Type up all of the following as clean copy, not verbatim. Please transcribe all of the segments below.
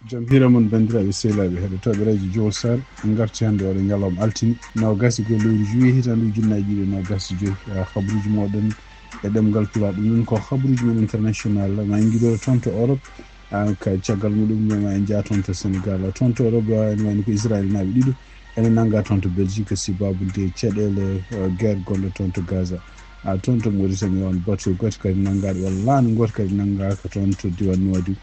jam hira mon bandiraɓe sehlaɓe heɗotoɓe radio Juillet Sar garti hannde oɗo ñalawma altini nogas ko lewru juillet hitande ujunnaje ɗiɗi nogas e joyyi habaruji moɗon e ɗemgal Pulaar ɗum ɗum ko habaruji men international ma en guiɗo toon to Europe ka caggal muɗum ma en jaa toon to Sénégal toon to Europe ene wayno ko Israël naaɓe ɗiɗo ene nangga toon to Belgique sibabude caɗele guerre gonɗo toon to Gaza toon to Mauritanie on bato goto kadi nanggaɗo walla laana goto kadi nanggaka toon to diwan Nouadhibou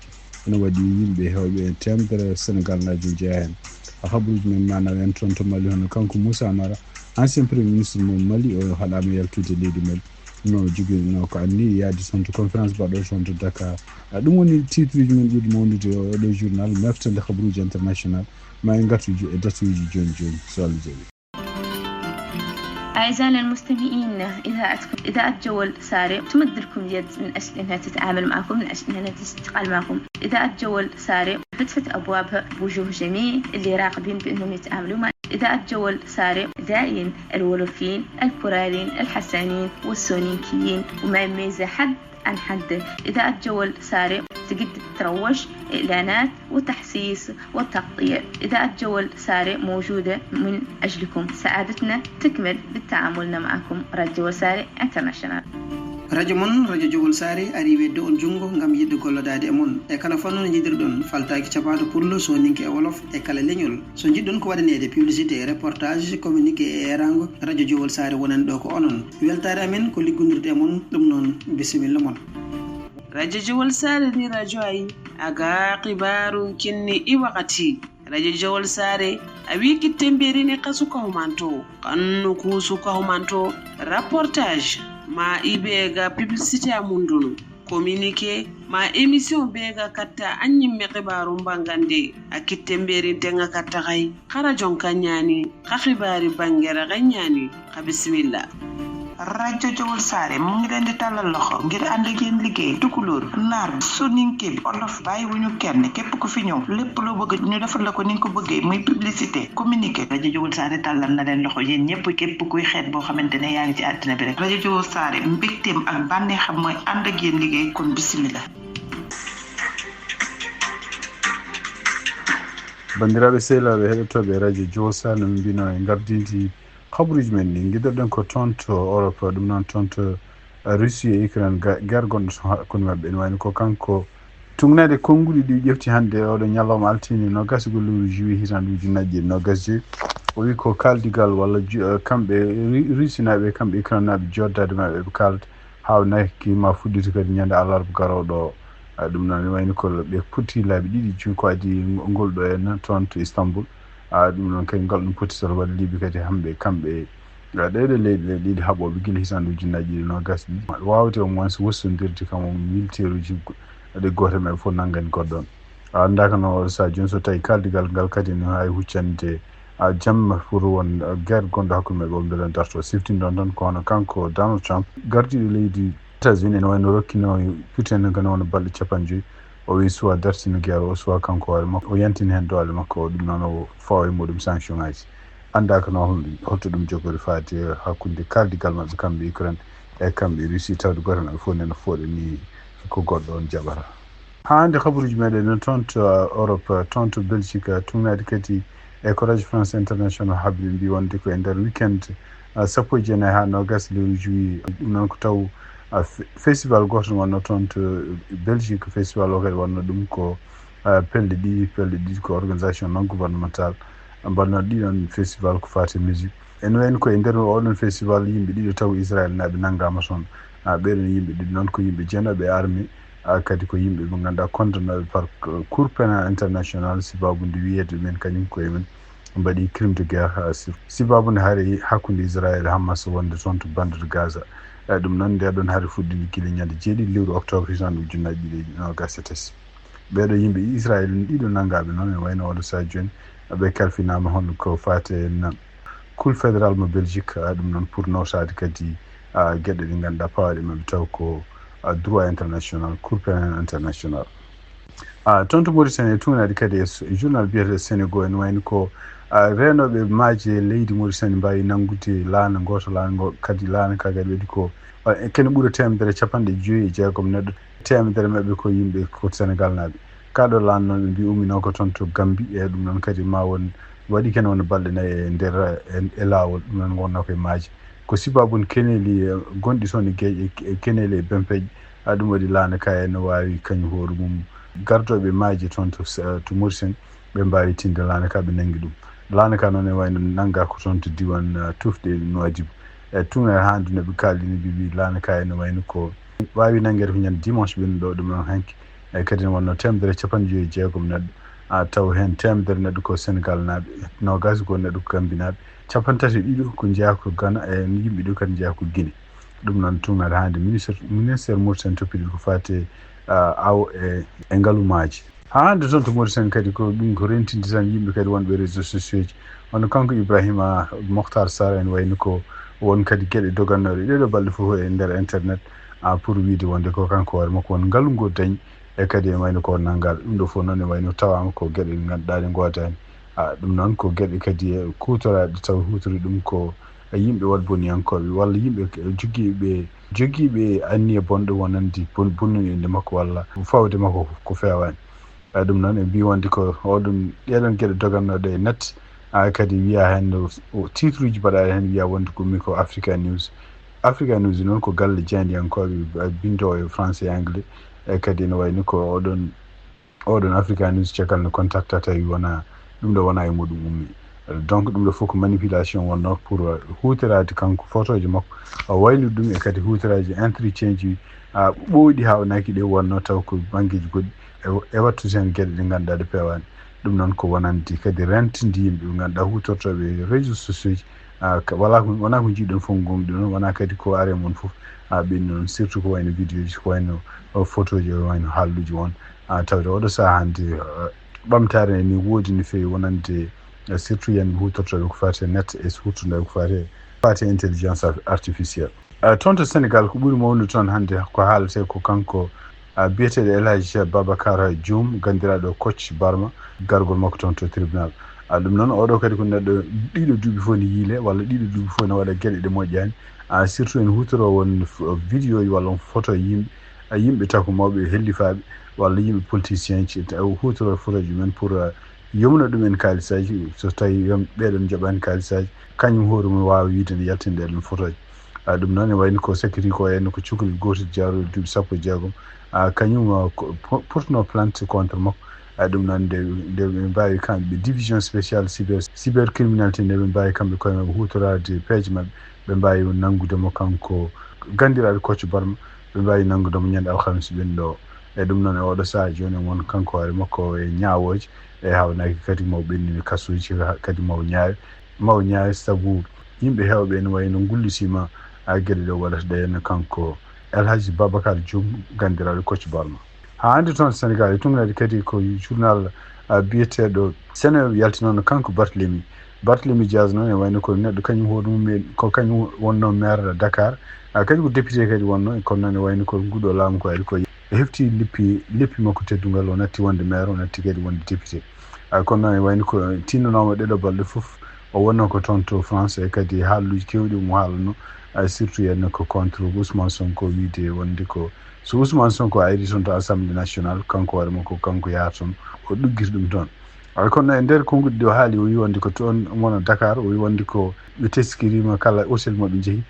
ene waɗi yimɓe hewɓe temedere Sénégal naji jeeya hen habaruji men manaw en toon to Mali hono kanko Moussa Amara ancien premier ministre mo Mali o haɗama yaltude leydi Mali no joguino ko anni yaadi toon to conférence baɗo toon to Dakar ɗum woni titre uji men ɓuuri mawnude oɗo journal meftande habaruji international ma en gatuji e datuji joni joni so Allah jaaɓi. أعزائنا المستمعين، إذاعة جول ساري تمد لكم يد من أجل أنها تتعامل معكم، من أجل أنها تشتغل معكم. إذاعة جول ساري فتحت أبوابها بوجوه جميع اللي راغبين بأنهم يتعاملوا مع إذاعة جول ساري داعين الولوفيين الكورالين الحسانين والسونيكيين وما يميز حد عن حد. إذاعة جول ساري تقدر تروج إعلانات وتحسيس وتغطية. إذاعة جول ساري موجودة من أجلكم، سعادتنا تكمل بالتعاملنا معكم. راديو ساري انترناشونال radio mon radio Jogol Sare ari wedde on jungo ngam yidde gollodade e mon e kala fanno jidirɗon faltaki capato pullo so ninki e wolof e kala leñol so jiɗɗon ko waɗanede publicité e reportage communiqué e erango radio Jogol Sare wonan ɗo ko onon weltare amen ko liggodirde e mon ɗum noon bisimilla mon. radio Jogol Sare ni radio ay aga qibaru kinni i wakati radio Jogol Sare a wiki temberini kasuka humanto kannu kusuka humanto reportage ma ibega publicité amundunu communiqué ma émission bega katta anyimme qibaru mbangande akitte mberi tenga katta kay khara jon kanyani khibari bangera ganyani bismillah. radio Jogol Sare mu ngi leen di talal loxo ngir ànd ak yéen liggéey tukulóor naar soninké olof bàyyi wuñu kenn képp ku fi ñëw lépp loo bëgg ñu defal la ko ni nga ko bëggee muy publicité communiqué radio Jogol Sare tàllal na leen loxo yéen ñëpp képp kuy xeet boo xamante ne yaa ngi ci àddina bi rek radio Jogol Sare mbégteem ak bànneexam mooy ànd ak yéen liggéey kon bismillah. bandiraɓe sehlaɓe heɗotoɓe radio Jogol Sare no mbino e gardidi habaruji men ni guiɗirɗen ko toon to Europe ɗum noon toon to Russie e Ukraine guerre gonɗo to hakkude mabɓe ene wayno ko kanko tungnade konnguli ɗi ƴefti hannde oɗo ñalawma altini no gasugol lewru juillet hitande ujunnaje ɗiɗi no gasji o wi ko kaldigal walla kamɓe Russie naɓe kamɓe Ukraine naɓe joddade maɓe ɓe kalda haw nakkima fuɗɗita kadi ñande alarba garoɗo ɗum noon ene wayno ko ɓe putti laabi ɗiɗi jui ko adi ngol ɗo en toon to Istanbul ɗum noon kadi ngal ɗum pottital waɗa liiɓi kadi kamɓe ɗeɗe leyɗe ɗiɗi haɓoɓe guila hitande ujunnaje ɗiɗi no gasɗi wawde o moins wossodirde kam militaire uji ɗe goto maɓe fof nanggani goɗɗon andaka no sa joni so tawi kaldigal ngal kadi no hay huccande jamma pour won guerre gonɗo hakkude maɓe o beele darto siftindon tan ko hono kanko Donald Trump gardiɗo leydi États-Unis ene wayno rokkino Putin kono wona balɗe 50 o wi suwa dartino guerre o suwa kanko hoore makko o yantini hen doole makko ɗum noon o fawa e muɗum sanction ngaji andaka no holto ɗum jogori faade hakkude kaldigal mabɓe kamɓe Ukraine e kamɓe Russie tawde goto naɓe fof nene fooɗe ni ko goɗɗo on jaɓata hande habaruji meɗen toon to Europe toon to Belgique tugnade kadi e ko radio France international habli mbi wonde ko e nder weekend sappo e jeenayi ha nogas lewru juillet ɗum noon ko taw festival goto wonno toon to Belgique festival o kadi wonno ɗum ko pelle ɗiɗi ko organisation non gouvernemental mbanno ɗiɗon festival ko fati musique ene wayno ko e nder oɗon festival yimɓe ɗiɗo taw Israël naɓe nanggama toon ɓeɗon yimɓe ɗiɗi noon ko yimɓe jeenoɓe armée kadi ko yimɓe ɓe ganduɗa condamnaɓe par cour pénal international sibabude wiyede men kañum koye men mbaɗi crime de guerre sibabude haare hakkude Israël Hamas wonde toon to bande de Gaza ɗum noon ndeɗon haare fuɗɗide guila ñande 7 lewru octobre hitande ujunnaje ɗiɗi nogas e tati ɓeɗo yimɓe Israël ɗiɗo nanggaɓe noon ene wayno oɗo sa joni ɓe kalfinama hono ko fate en cour fédéral mo Belgique ɗum noon pour notade kadi gueɗe ɗe ganduɗa pawaɗe maɓe taw ko droit international cour pénal international toon to Mauritanie tugnade kadi e journal biyete Sénégal ene wayno ko renoɓe maaje leydi Mauritanie mbawi nanggude laana goto laana kadi laana ka kadi waɗi ko kene ɓuura temedere capanɗe joyyi e jeegom neɗɗo temedere maɓɓe ko yimɓe ko Sénégal naɓe kaɗo lanno ɓe mbi umminoko toon to Gambi e ɗum noon kadi ma won waɗi ken won balɗe nayi e nder e laawol ɗum noon wonno koye maaji ko sibabun keneli gonɗi toon e gueƴe e keneli e bempeƴe ɗum waɗi laana ka en wawi kañum hoore mum gardoɓe maaji toon to Mauritanie ɓe mbawi tinde laana ka ɓe nanggui ɗum laana ka noon e wayno nangga ko toon to diwan tufde Nouadhibou e tuna handu neɓe kaldini ɓiɓi laana ka ene wayno ko wawi nanguede ko ñande dimanche ɓennuɗo ɗum noon hanki e kadi ne wonno 156 neɗɗo taw hen 100 neɗɗo ko Sénégal naaɓe 20 ko neɗɗo ko Gambi naaɓe 33 ko jeeya ko Ghana e yimɓe ɗo kadi jeeya ko Guinée ɗum noon tugnade hande ministére Mauritanie toppiɗi ko fate aw e ngalumaji ha hande toon to Mauritanie kadi ko ɗum ko rentinde tan yimɓe kadi wonɓe réseaux sociaux ji hono kanko Ibrahima Mokhtar Sarr en wayno ko won kadi gueɗe dogannoɗe ɗeɗo balɗe fof e nder internet pour wiide wonde ko kanko hoore makko won ngaalungo dañi e kadi e wayno ko nanggal ɗum ɗo fof noon e wayno tawama ko gueɗe ɗe ganduɗa ɗe godani ɗum noon ko gueɗe kadi kutoraɗe taw hutori ɗum ko yimɓe wat boniyankoɓe walla yimɓe joguiɓe anniya bonɗo wonandi bonnude makko walla fawde makko ko fewani ɗum noon e mbi wonde ko oɗum ɗeɗon gueɗe dogannoɗe e net kadi wiya hen titre uji mbaɗaɗe hen wiya wonde ko mi ko Africa News noon ko galle jeyandiyankoɓe bindo e français et anglais e kadi ne wayni ko oɗon Africa News caggal no contacta tawi wona ɗum ɗo wona e muɗum ummi donc ɗum ɗo fof ko manipulation wonno pour hutorade kanko photoje makko waylude ɗum e kadi hutoraji entretien ji ɓooyɗi hawnaki ɗe wonno taw ko banggueji goɗɗi e wattu hen gueɗe ɗe ganduɗa ɗe pewani ɗum noon ko wonandi kadi rentinde yimɓe ɓe ganduɗa hutortoɓe réseaux sociaux ji wona ko jiiɗon fof gomɗi noon wona kadi ko are mon fof ɓen noon surtout ko wayno vidéo ji ko wayno photo ji ko wayno haalluji won tawde oɗo saaha hande ɓamtare ni woodi no fewi wonande surtout yen hutortoɓe ko fate net e surtout nde ko fate intelligence artificielle toon to Sénégal ko ɓuuri mawnude toon hande ko haalate ko kanko biyeteɗo El Hadji Babacar Dioum gandiraɗo Kocc Barma gargol makko toon to tribunal ɗum noon oɗo kadi ko neɗɗo ɗiɗo duuɓi fof ne yiile walla ɗiɗo duuɓi fof ne waɗa gueɗe ɗe moƴƴani surtout en hutoro won vidéo ji walla photo yimɓe taw ko mawɓe hellifaɓe walla yimɓe politicien ji hutoro photo ji men pour yomna ɗumen kalisaji so tawi ɓeɗon jaɓani kalisaji kañum hoore mum wawa wiide ne yaltinde ɗum photo ji ɗum noon e wayno ko sécurité ko henno ko cukalel gotel jaaroɗo duuɓi 16 kañum portno plainte contre makko ɗum noon nde ɓe mbawi kamɓe division spéciale cybercriminalité nde ɓe mbawi kamɓe koye mabɓe hutorade peeje mabɓe ɓe mbawi nanggudemo kanko gandiraɗo Kocc Barma ɓe mbawi nanggudemo ñande alhamisa ɓenɗo e ɗum noon e oɗo saaha joni won kanko hoore makko e ñawoje e hawnaki kadi maw ɓennini kasuji kadi maw ñaawi saabu yimɓe hewɓe ne wayno gullitima gueɗe ɗe waɗata ɗe henna kanko El Hadji Babacar Dioum gandiraɗo Kocc Barma ha hande toon Sénégal e tumnade kadi ko journal biyeteɗo Sénégal yaltinono kanko Barthélémy Dias noon e wayno ko neɗɗo kañum hoore mum ko kañum wonno maire Dakar kañum ko député kadi wonno kono noon e wayno ko nguɗo laamu ko ari ko hefti leppi makko teddugal o natti wonde maire o natti kadi wonde député kono noon e wayno ko tinnanoma ɗeɗo balɗe fof o wonno ko toon to France e kadi haalluji kewɗi mo haalano surtout henno ko contre Ousmane Sonko wiide wonde ko so Ousmane Sonko ari toon to assemblée nationale kanko hoore makko kanko yaha toon o ɗuggita ɗum toon kono noon e nder konguɗi ɗi o haali o wi wonde ko toon wona Dakar o wi wonde ko ɓe teskirima kala hôtel moɓe jeehi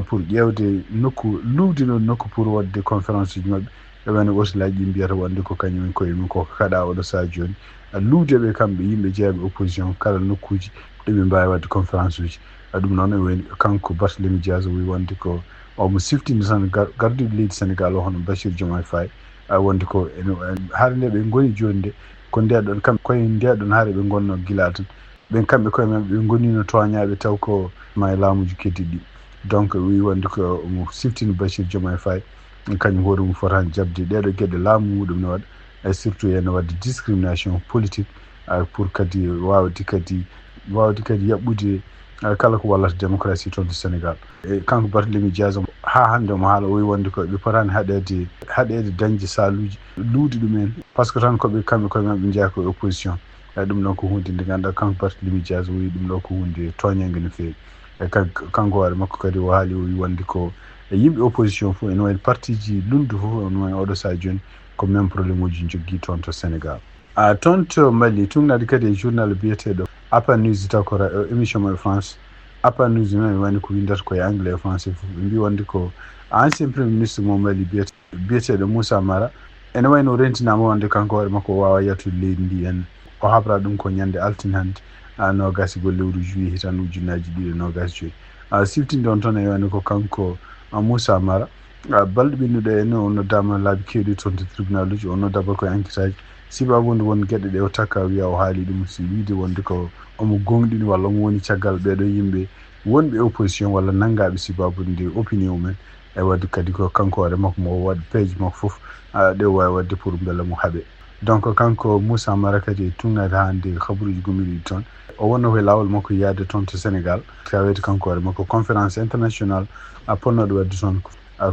pour ƴewde nokku luwdino nokku pour wadde conférence uji mabɓe ɓe wayno hôtel aji ɗi mbiyata wonde ko kañumen koye mum koko kaɗa oɗo saha joni luudeɓe kamɓe yimɓe jeeyaɓe opposition kala nokkuji ɗeɓe mbawi wadde conférence uji ɗum noon e wayno kanko Barthélémy Dias o wi wonde ko omo siftinde tan garduɗo leydi Sénégal o hono Bassirou Diomaye Faye wonde ko haade nde ɓe goni joni nde ko ndeɗon kamɓe koye ndeɗon haade ɓe gonno gila tan ɓen kamɓe koye mabɓe ɓe gonino toñaɓe taw ko ma e laamuji keddiɗi ɗi donc wi wonde ko mo siftino Bassirou Diomaye Faye kañum hoore mum fotani jabde ɗeɗo gueɗe laamu muɗum ne waɗa e surtout ene wadde discrimination politique pour kadi wawde kadi yaɓɓude kala ko wallata démocratie toon to Sénégal e kanko Barthélémy Dias ha hande omo haala o wi wonde ko ɓe potani haɗede dañde saluji luude ɗumen par ce que tan koɓe kamɓe koye mabɓe jeeya koye opposition ɗum ɗon ko hunde nde ganduɗa kanko Barthélémy Dias o wi ɗum ɗo ko hunde toñangue no fewi e kanko hoore makko kadi o haali o wi wonde ko e yimɓe opposition fof ene wayno parti ji Lundi fof ene wayno oɗo saha joni ko même probléme uji joggi toon to Sénégal toon to Mali tungnaade kadi e journal biyeteeɗo Apa News taw ko émission mo e France Apa News noon wani ko windata koye anglais e français fof ɓe mbi wonde ko ancien premier ministre mo Mali biyeteeɗo Moussa Mara ene wayno rentinama wonde kanko hoore makko o wawa yaltude leydi ndi en o habra ɗum ko ñande altine hannde nogasgol lewru juillet hitan ujunnaji 2024 siftinde on toon e wani ko kanko Moussa Mara balɗe ɓinnuɗe ene o noddama laabi kewɗi toon to tribunal uji o noddaba koye enquête aji sibabude won gueɗe ɗe o takka wiya o haali ɗum si wiide wonde ko omo gonɗini walla omo woni caggal ɓeɗo yimɓe wonɓe opposition walla nangaɓe sibabude nde opinion mumen e wadde kadi ko kanko hoore makko mo waɗ page makko fof ɗe wawi wadde pour beele mo haaɓe donc kanko Moussa Mara kadi e tugnade hande habaruji gommiɗi toon o wonno koye lawol makko yiyade toon to Sénégal tawede kanko hoore makko conférence international ponnoɗo wadde toon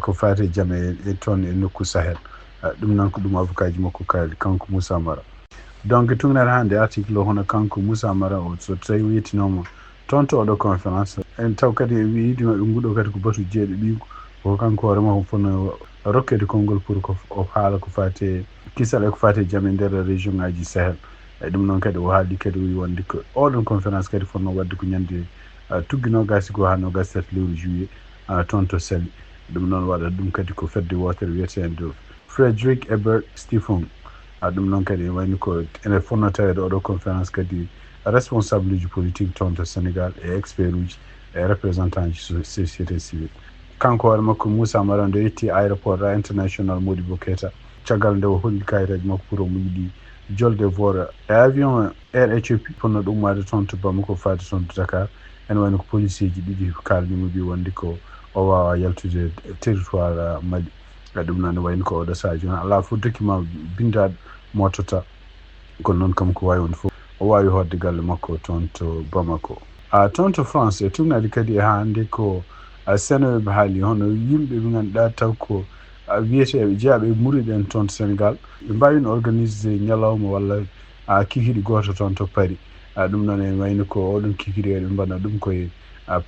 ko fate jaam e toon e nokku Sahel ɗum noon ko ɗum avocat ji makko kaali kanko Moussa Mara donc tugnade hande article o hono kanko Moussa Mara o so tawi wiyetinomo toon to oɗo conférence en taw kadi wiidimaɓe nguɗo kadi ko batu jeeɗe ɓiyko ko kanko hoore makko fono rokkede konngol pour ko o haala ko fate kisal e ko fate jaam e nder région ngaji Sahel e ɗum noon kadi o haali kadi o wi wonde ko oɗon conférence kadi fonno wadde ko ñande tugginogasi go ha nogasi tati lewru juillet toon to Saly ɗum noon waɗa ɗum kadi ko fedde wotere wiyetede Frederick Ebert Stephens ɗum noon kadi wayni ko ene fonno tawede oɗo conférence kadi responsable uji politique toon to Sénégal e expert uji e représentant ji société civile kanko hoore makko Moussa Mara nde yetti aéroport international Modibo Keita caggal nde o holli kayitaji makko pour omo yiiɗi jolde vora e avion Air Éthiopie fonno ɗo ummade toon to Bamako fade toon to Dakar ene wayno ko policier ji ɗiɗi kalnimo mbi wonde ko o wawa yaltude territoire Mali ɗum noon wayno ko oɗo saaha joni ala fof document bindaɗo motota kono noon kam ko wawi wonde fof o wawi hodde galle makko toon to Bamako toon to France e tugnade kadi e hande ko Sénégal haali hono yimɓe ɓe ganduɗa taw ko wiyeteɓe jeeyaɓe muriɗe en toon to Sénégal ɓe mbawino organisé ñalawma walla kikiɗe goto toon to Paris ɗum noon en wayno ko oɗon kikiɗe ɓe mbaɗa ɗum koye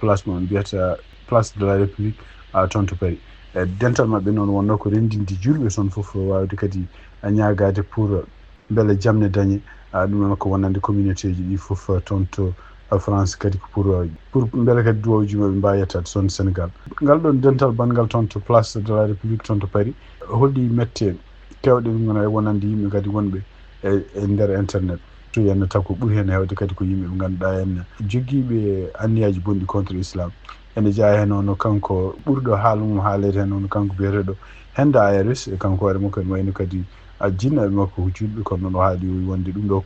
place mo mbiyata place de la République toon to Paris e dental mabɓe noon wonno ko rendinde julɓe toon foof wawde kadi ñagade pour beele jamne dañe ɗum noon ko wonande communauté ji ɗi foof toon to France kadi ko pour beele kadi duwawuji maɓe mbawa yettade toon Sénégal ngal ɗon dental bangal toon to place de la République toon to Paris holli mette kewɗe ɗum gona e wonande yimɓe kadi wonɓe e nder internet to yenno taw ko ɓuuri hen hewde kadi ko yimɓe ɓe ganduɗa en jogguiɓe anniyaji bonɗi contre l'islam ene jeeya hen ono kanko ɓurɗo haalmum haalede hen ono kanko biyeteɗo Henda Ayres e kanko hoore makko en wayno kadi jinnaɓe makko ko julɓe kono noon o haali wonde ɗum ɗo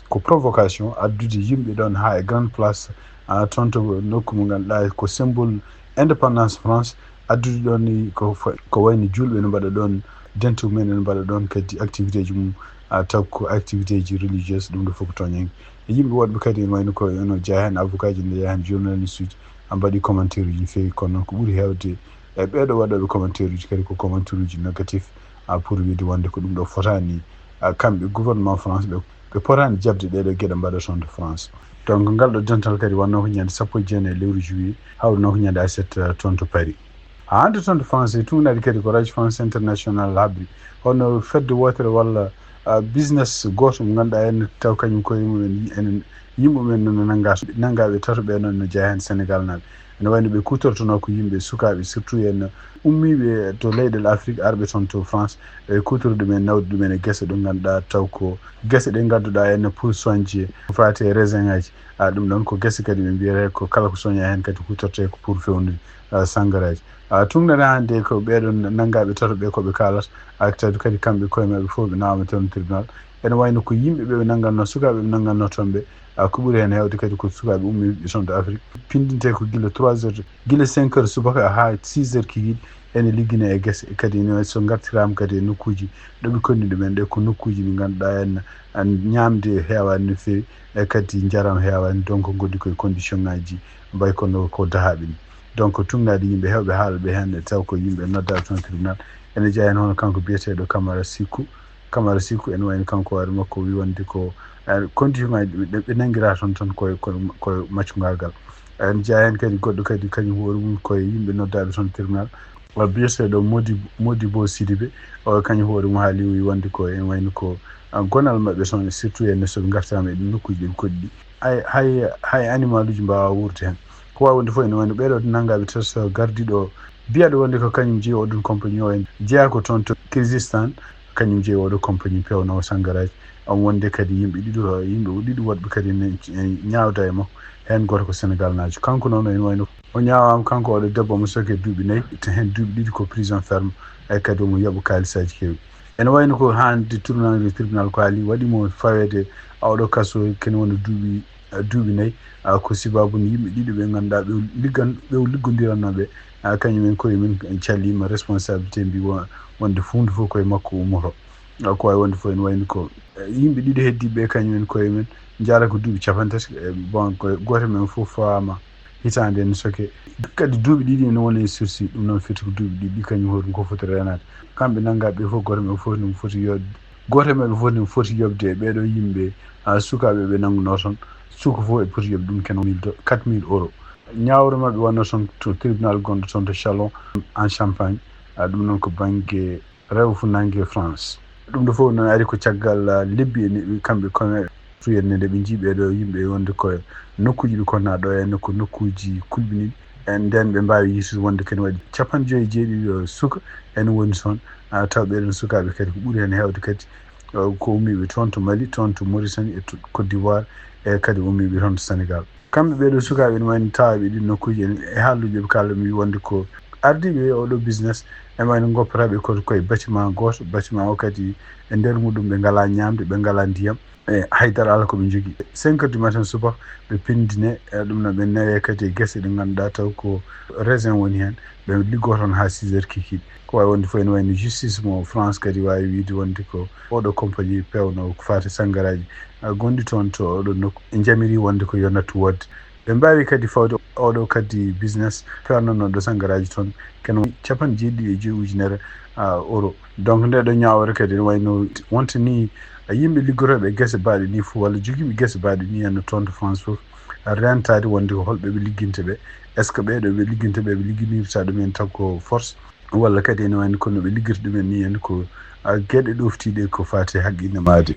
ko provocation addude yimɓe ɗon ha e grande place toon to nokku mo ganduɗa ko symbole indépendance France addude ɗon ni ko wayno julɓe no mbaɗa ɗon dentu men ne mbaɗa ɗon kadi activité ji mum taw ko activité ji religieuse ɗum ɗo fof ko toñen e yimɓe woɗɓe kadi en wayno ko eno jeeya hen avocat ji ne jeeya hen journaliste uji mbaɗi commentaire uji no fewi kono noon ko ɓuuri hewde e ɓeɗo waɗoɓe commentaire uji kadi ko commentaire uji négatif pour wiide wonde ko ɗum ɗo fotani kamɓe gouvernement France ɓe potani jabde ɗeɗo gueɗe mbaɗa toon to France donc ngal ɗo dental kadi wonno ko ñande 19 lewru juillet hawɗo ko ñande 7 toon to Paris hande toon to France e tugnade kadi ko radio France international habri hono fedde wotere walla business goto mo ganduɗa en taw kañum koye mumen enen yimɓe men no nangaɓe tato ɓe noon no jeeya hen Sénégal naɓe ene wayno ɓe kutortono ko yimɓe sukaɓe surtout en ummiɓe to leyɗel Afrique arɓe toon to France e kutorɗe ɗumen nawde ɗumen e guesse ɗo ganduɗa taw ko guesse ɗe gadduɗa en pour soñje fate raisin ngaji ɗum ɗon ko guesse kadi ɓe mbiyete ko kala ko soña hen kadi kutorte ko pour fewnude sangaraji tugnade hande ko ɓeɗon nangaɓe tato ɓe koɓe kalata tawde kadi kamɓe koye mabɓe fof ɓe nawama toon tribunal ene wayno ko yimɓe ɓe nanganno sukaɓe ɓe nanganno toon ɓe ko ɓuuri hen hewde kadi ko sukaɓe ummiɓe toon to Afrique pindinte ko guila 3 heures guila 5 heures subaka ha 6 heures kikiɗe ene liggine e guesse kadi ne so gartirama kadi e nokkuji ɗoɓe konni ɗumen ɗe ko nokkuji ɗi ganduɗa en ñamde hewani no fewi e kadi jaram hewani donc gondi koye condition ngaji mbay kono ko dahaɓe ni donc tugnade yimɓe hewɓe haalaɓe hen taw ko yimɓe noddaɓe toon tribunal ene jeeya hen hono kanko biyeteɗo Camara Sikou ene wayno kanko hoore makko wi wonde ko condition ngaji ɓe nanguira toon koye maccungal ene jeeya hen kadi goɗɗo kadi kañum hoore mum koye yimɓe noddaɓe toon tribunal biyeteɗo Modibo Sidibe o kañum hoore mum haali wi wonde ko en wayno ko gonal maɓɓe toon surtout en soɓe gartama e ɗum nokkuji ɗin koɗɗi hay animal uji mbawa wurde hen ko wawi wonde fof ene wayno ɓeɗo nangaɓe tas gardiɗo biyaɗo wonde ko kañum jeeyi oɗon compagnie o en jeeya ko toon to Kyrgyzstan kañum jeeyi oɗo compagnie pewnowo sangaraji on wonde kadi yimɓe ɗiɗi woɗɓe kadi ne ñawda e makko hen goto ko Sénégal najo kanko noon ene wayno o ñawama kanko oɗo debbo mo soke duuɓi 4 to hen duuɓi ɗiɗi ko prison ferme ay kadi omo yooɓa kalisaji kewɗi ene wayno ko hande tribunal ko haali waɗimo fawede oɗo kaso kene wona duuɓi 4 ko sibabude yimɓe ɗiɗi ɓe ganduɗa ɓe liggodirannoɓe kañumen koyemen callima responsabilité mbi wonde funde fof koye makko ummoto ko wawi wonde fof ene wayno ko yimɓe ɗiɗi heddiɓe kañumen koyemen jara ko duuɓi 50 bon ko goto men fof fawama hitande ne soke kadi duuɓi ɗiɗi ne woni e sursis ɗum noon fiti ko duuɓi ɗiɗi kañum hoɗum ko foti renade kamɓe nangaɓe fof goto men fof ne foti yodde goto men fof ne foti yobde ɓeɗo yimɓe sukaɓe ɓe nanguno toon suka fof e poti yobde ɗum ken 4000 €. ñawre mabɓe wonno toon to tribunal gonɗo toon to Chalon en Champagne ɗum noon ko banggue rewo funnague France ɗum ɗo fof noon ari ko caggal lebbi e kamɓe kono fuyenne nde ɓe jiiɓeɗo yimɓe wonde koye nokkuji ɗi konna ɗo henne ko nokkuji kulɓiniɗi en nden ɓe mbawi yitude wonde kene waɗi 57 suka ene woni toon taw ɓeɗon sukaɓe kadi ko ɓuuri hen hewde kadi ko ummiɓe toon to Mali toon to Mauritanie e to Côte d'Ivoire e kadi ummiɓe toon to Sénégal kamɓe ɓeɗo sukaɓe ene wayno tawaɓe ɗin nokkuji e haalluji ɓe kalmi wonde ko ardiɓe oɗo business ene wayno goppotaɓe koye bâtiment goto bâtiment o kadi e nder muɗum ɓe ngala ñamde ɓe ngala ndiyam e haydara ala koɓe jogui 5 heures du matin subaka ɓe pindine ɗum noon ɓe nawe kadi e guesse ɗe ganduɗa taw ko raisin woni hen ɓe liggo toon ha 6 heures kikiɗe ko wawi wonde fof ene wayno justice mo France kadi wawi wiide wonde ko oɗo compagnie pewno ko fati sangaraji gonɗi toon to oɗo nokku e jamiri wonde ko yo nattu wodde ɓe mbawi kadi fawde oɗo kadi business pewnonoɗo sangaraji toon kene 75 ujunere €. donc ndeɗo ñawore kadi ne wayno wontani yimɓe liggotoɓe guesse baɗe ni fof walla joguiɓe guesse baɗe ni henno toon to France fof rentade wonde ko holɓe ɓe ligguinta ɓe est ce que ɓeɗo ɓe ligguinta ɓe ligguinirta ɗumen taw ko force walla kadi ene wayno kono ɓe liggirta ɗumen ni henno ko gueɗe ɗoftiɗe ko fati haqqille maade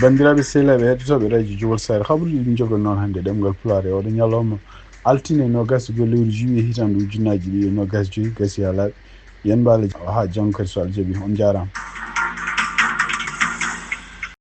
bandiraɓe sehlaɓe heddotoɓe radio Juillet Sare haɓruji ɗum jogol noon hannde ɗemgal Pulaar e oɗo ñalawma altine nogas lewru juillet hitande ujunnaji 2025 gasi ha laaɓi yen mbaala ha janggo kadi so Allah jaaɓi on jarama.